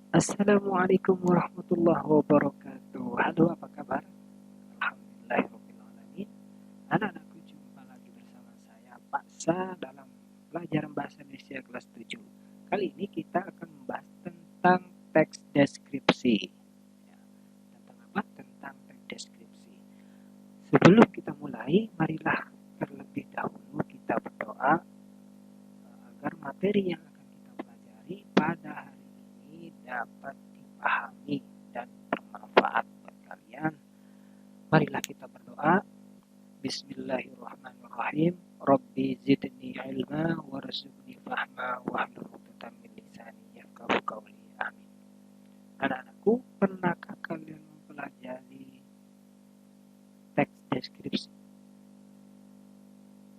Assalamualaikum warahmatullahi wabarakatuh. Halo, apa kabar? Alhamdulillahirrahmanirrahim. Anak-anakku, jumpa lagi bersama saya Pak Sa dalam pelajaran bahasa Indonesia kelas 7. Kali ini kita akan membahas tentang teks deskripsi. Ya, tentang apa? Tentang teks deskripsi. Sebelum kita mulai, marilah terlebih dahulu kita berdoa agar materi yang akan kita pelajari pada hari ini dapat dipahami dan bermanfaat buat kalian. Marilah kita berdoa. Bismillahirrahmanirrahim. Rabbi zidni ilma warzuqni fahma wahlul 'uqdatam min lisani yafqahu qawli. Amin. Anak-anakku, pernahkah kalian mempelajari teks deskripsi?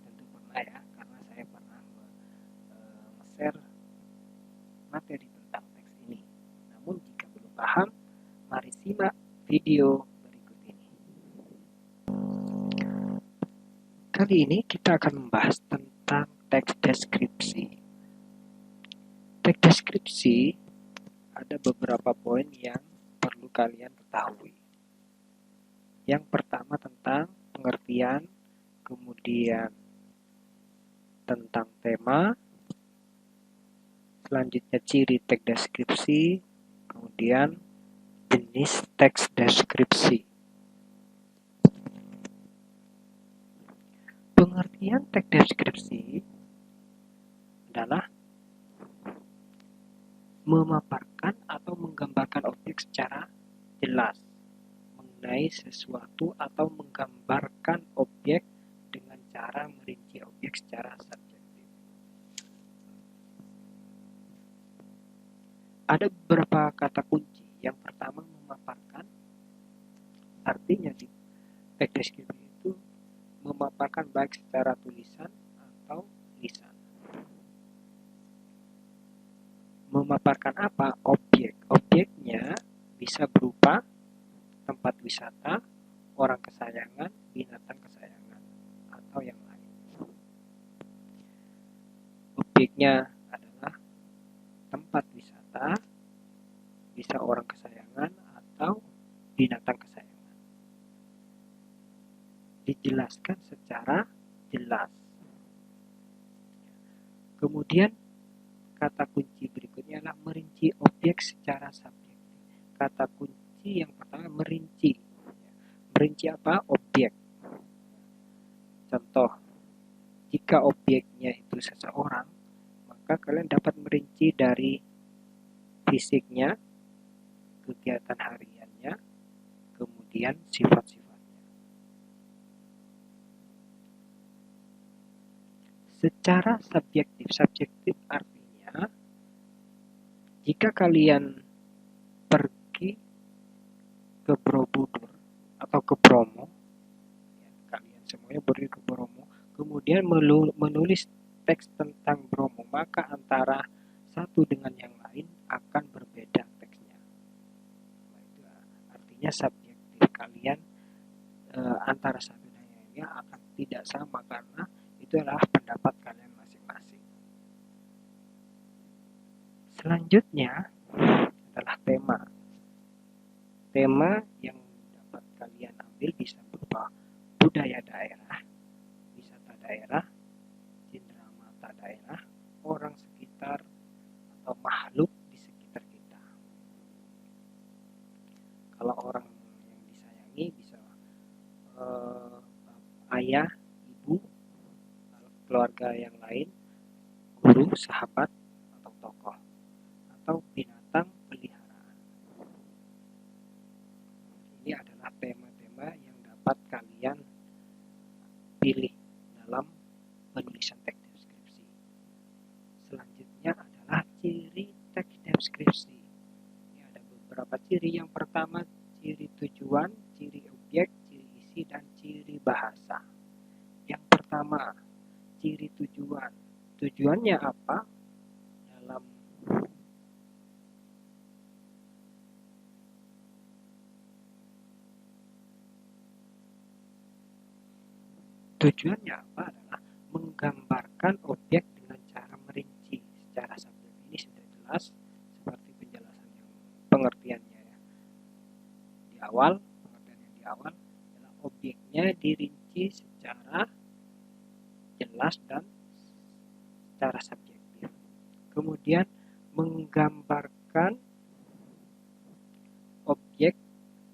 Tentu pernah ya, karena saya pernah share materi tentang teks ini. Namun jika belum paham, mari simak video berikut ini. Kali ini kita akan membahas tentang teks deskripsi. Teks deskripsi ada beberapa poin yang perlu kalian ketahui. Yang pertama tentang pengertian, kemudian tentang tema, selanjutnya ciri teks deskripsi, kemudian jenis teks deskripsi. Pengertian teks deskripsi adalah memaparkan atau menggambarkan objek secara jelas mengenai sesuatu atau menggambarkan objek dengan cara merinci objek secara subjektif. Ada beberapa kata kunci. Yang pertama, memaparkan. Artinya di teks deskripsi itu memaparkan baik secara tulisan atau lisan. Memaparkan apa? Objek. Objeknya bisa berupa tempat wisata, orang kesayangan, binatang kesayangan, atau yang lain. Objeknya adalah tempat wisata, bisa orang kesayangan, atau binatang kesayangan. Dijelaskan secara jelas. Kemudian kata kunci berikutnya adalah merinci objek secara subjektif. Kata kunci yang pertama merinci. Merinci apa? Objek. Contoh, jika objeknya itu seseorang, maka kalian dapat merinci dari fisiknya, kegiatan hariannya, kemudian sifat-sifatnya. Secara subjektif, subjektif artinya jika kalian pergi ke Borobudur atau ke Bromo, ya, kalian semuanya pergi ke Bromo, kemudian menulis teks tentang Bromo, maka antara satu dengan yang lain akan berbeda teksnya. Nah, itu artinya subjektif kalian antara satu dan yang lainnya akan tidak sama karena itu adalah pendapat kalian masing-masing. Selanjutnya adalah tema. Tema yang dapat kalian ambil bisa berupa budaya daerah, wisata daerah, cenderamata daerah, orang sekitar, atau makhluk di sekitar kita. Kalau orang yang disayangi bisa ayah, ibu, keluarga yang lain, guru, sahabat, atau tokoh, atau binatang peliharaan. Ini adalah tema-tema yang dapat kalian pilih dalam penulisan teks deskripsi. Selanjutnya adalah ciri teks deskripsi. Ini ada beberapa ciri. Yang pertama, ciri tujuan, ciri objek, ciri isi, dan ciri bahasa. Yang pertama, ciri tujuan. Tujuannya apa? Dalam tujuannya apa adalah menggambarkan objek dengan cara merinci secara subjektif. Ini sudah jelas seperti penjelasan yang awal, pengertian yang di awal adalah objeknya dirinci secara jelas dan secara subjektif. Kemudian menggambarkan objek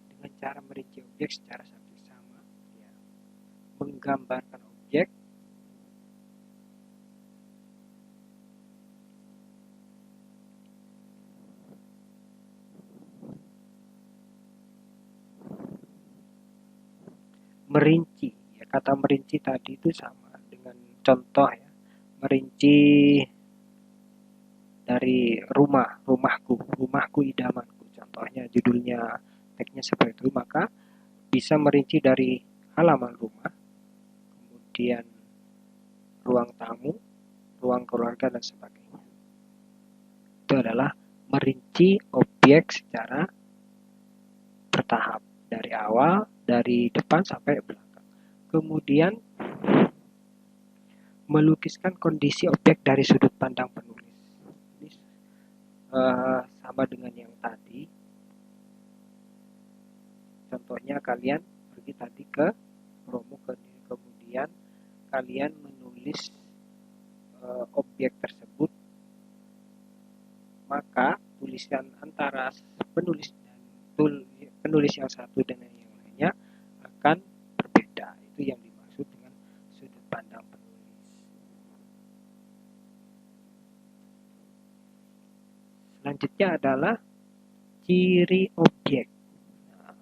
dengan cara merinci objek secara subjektif sama, ya. Menggambarkan objek merinci, ya, kata merinci tadi itu sama dengan contoh, ya, merinci dari rumahku idamanku, contohnya judulnya teksnya seperti itu, maka bisa merinci dari halaman rumah, kemudian ruang tamu, ruang keluarga, dan sebagainya. Itu adalah merinci objek secara bertahap, dari awal, dari depan sampai belakang. Kemudian melukiskan kondisi objek dari sudut pandang penulis. Ini sama dengan yang tadi. Contohnya kalian pergi tadi ke Bromo, kemudian kalian menulis objek tersebut, maka tulisan antara penulis dan penulis yang satu dengan yang lainnya akan berbeda. Itu yang dimaksud dengan sudut pandang penulis. Selanjutnya adalah ciri objek. Nah,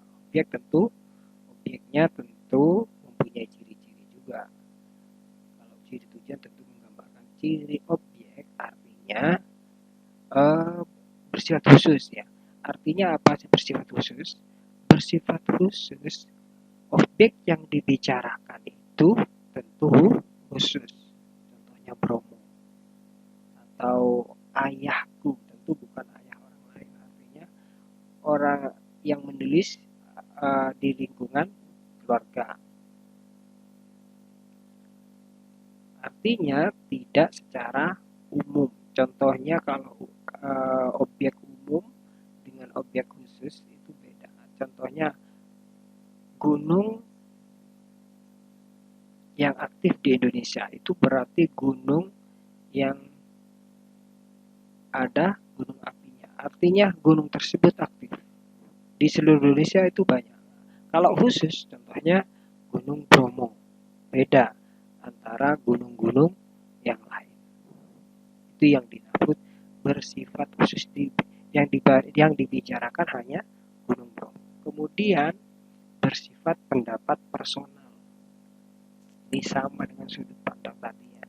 objeknya tentu mempunyai ciri-ciri juga. Kalau ciri tujuan tentu menggambarkan ciri objek, artinya bersifat khusus, ya. Artinya apa sih bersifat khusus? Bersifat khusus, objek yang dibicarakan itu tentu khusus. Contohnya Bromo atau ayahku, tentu bukan ayah orang lain. Artinya orang yang menulis di lingkungan keluarga. Artinya tidak secara umum. Contohnya kalau objek umum dengan objek khusus itu beda. Contohnya gunung yang aktif di Indonesia itu berarti gunung yang ada gunung apinya. Artinya gunung tersebut aktif. Di seluruh Indonesia itu banyak. Kalau khusus, contohnya Gunung Bromo, beda antara gunung-gunung yang lain. Itu yang disebut bersifat khusus, yang dibicarakan hanya Gunung Bromo. Kemudian bersifat pendapat personal. Ini sama dengan sudut pandang tadi, ya.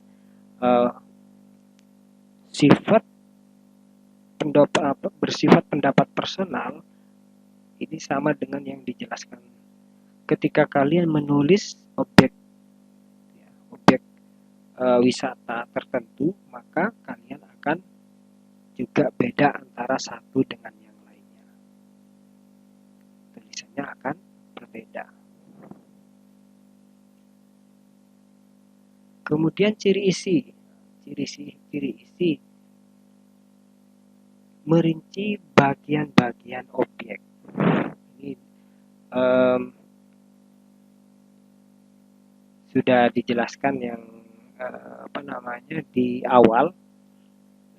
Bersifat pendapat personal ini sama dengan yang dijelaskan ketika kalian menulis objek wisata tertentu, maka kalian akan juga beda antara satu dengan yang lainnya. Tulisannya akan berbeda. Kemudian ciri isi merinci bagian-bagian objek. Ini sudah dijelaskan yang di awal,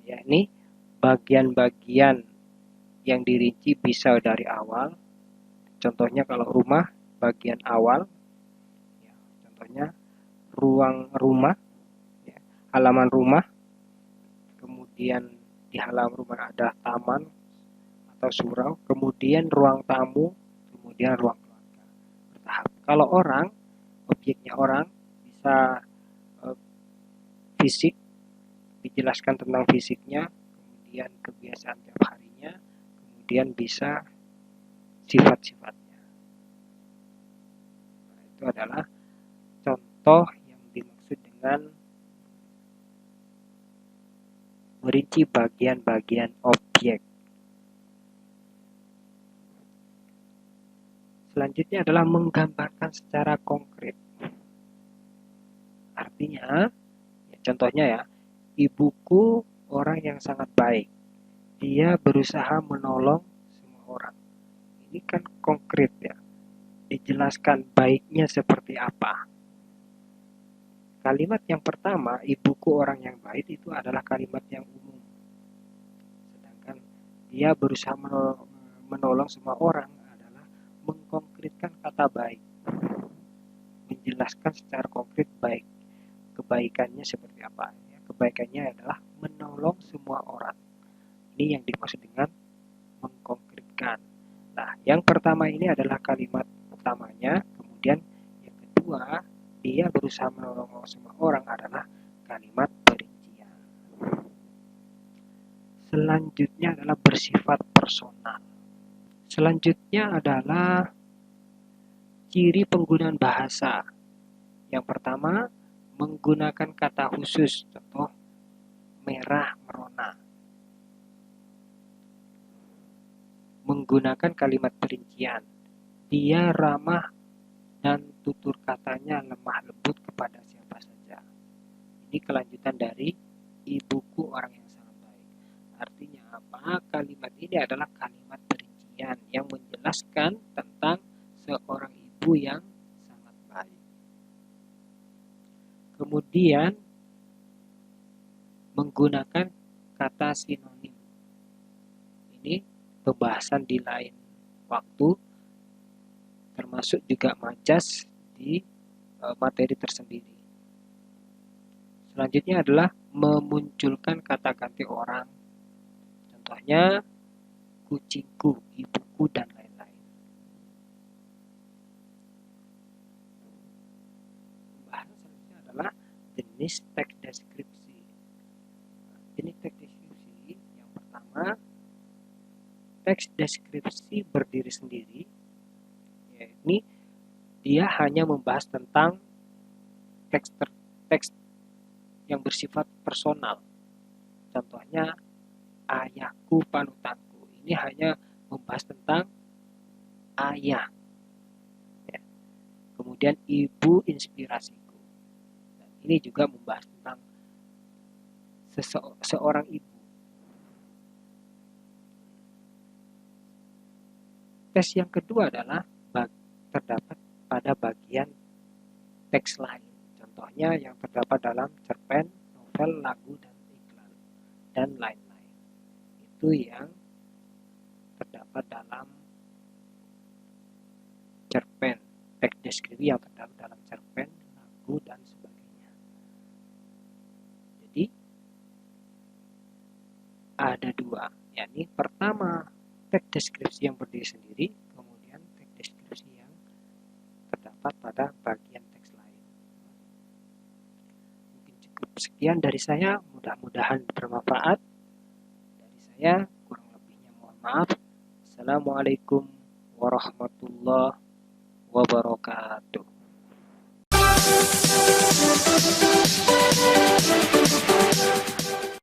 ya. Ini bagian-bagian yang dirinci bisa dari awal. Contohnya kalau rumah, bagian awal, ya. Contohnya ruang rumah, ya. Halaman rumah, kemudian di halaman rumah ada taman atau surau, kemudian ruang tamu, kemudian ruang keluarga, bertahap. Kalau orang, objeknya orang bisa fisik, dijelaskan tentang fisiknya, kemudian kebiasaan tiap harinya, kemudian bisa sifat-sifatnya. Nah, itu adalah contoh yang dimaksud dengan merinci bagian-bagian objek. Selanjutnya adalah menggambarkan secara konkret. Artinya, ya, contohnya ya, ibuku orang yang sangat baik. Dia berusaha menolong semua orang. ini kan konkret ya, dijelaskan baiknya seperti apa. Kalimat yang pertama, ibuku orang yang baik, itu adalah kalimat yang umum. Sedangkan dia berusaha menolong semua orang adalah mengkonkretkan kata baik. Menjelaskan secara konkret baik. Kebaikannya seperti apa. Ya, kebaikannya adalah menolong semua orang. Ini yang dimaksud dengan mengkonkretkan. Nah, yang pertama ini adalah kalimat utamanya. Kemudian yang kedua, dia berusaha menolong semua orang adalah kalimat perincian. Selanjutnya adalah bersifat personal. Selanjutnya adalah ciri penggunaan bahasa. Yang pertama, menggunakan kata khusus, contoh merah merona. Menggunakan kalimat perincian. Dia ramah dan tutur katanya lemah lembut kepada siapa saja. Ini kelanjutan dari ibuku orang yang sangat baik. Artinya apa? Kalimat ini adalah kalimat perincian yang menjelaskan tentang seorang ibu yang sangat baik. Kemudian menggunakan kata sinonim. Ini pembahasan di lain waktu, termasuk juga majas di materi tersendiri. Selanjutnya adalah memunculkan kata ganti orang. Contohnya kucingku, ibuku, dan lain-lain. Pembahasan selanjutnya adalah jenis teks deskripsi. Jenis teks deskripsi yang pertama, teks deskripsi berdiri sendiri. Ini dia hanya membahas tentang teks yang bersifat personal. Contohnya ayahku panutanku. Ini hanya membahas tentang ayah. Ya. Kemudian ibu inspirasiku. Dan ini juga membahas tentang seorang ibu. Tes yang kedua adalah terdapat pada bagian teks lain. Contohnya yang terdapat dalam cerpen, novel, lagu, dan iklan, dan lain-lain. Itu yang terdapat dalam cerpen, teks deskripsi yang terdapat dalam cerpen, lagu, dan sebagainya. Jadi ada dua, yakni pertama teks deskripsi yang berdiri sendiri, kemudian teks deskripsi yang terdapat pada bagian teks lain. Mungkin cukup sekian dari saya, mudah-mudahan bermanfaat. Dari saya kurang lebihnya mohon maaf. Assalamualaikum warahmatullahi wabarakatuh.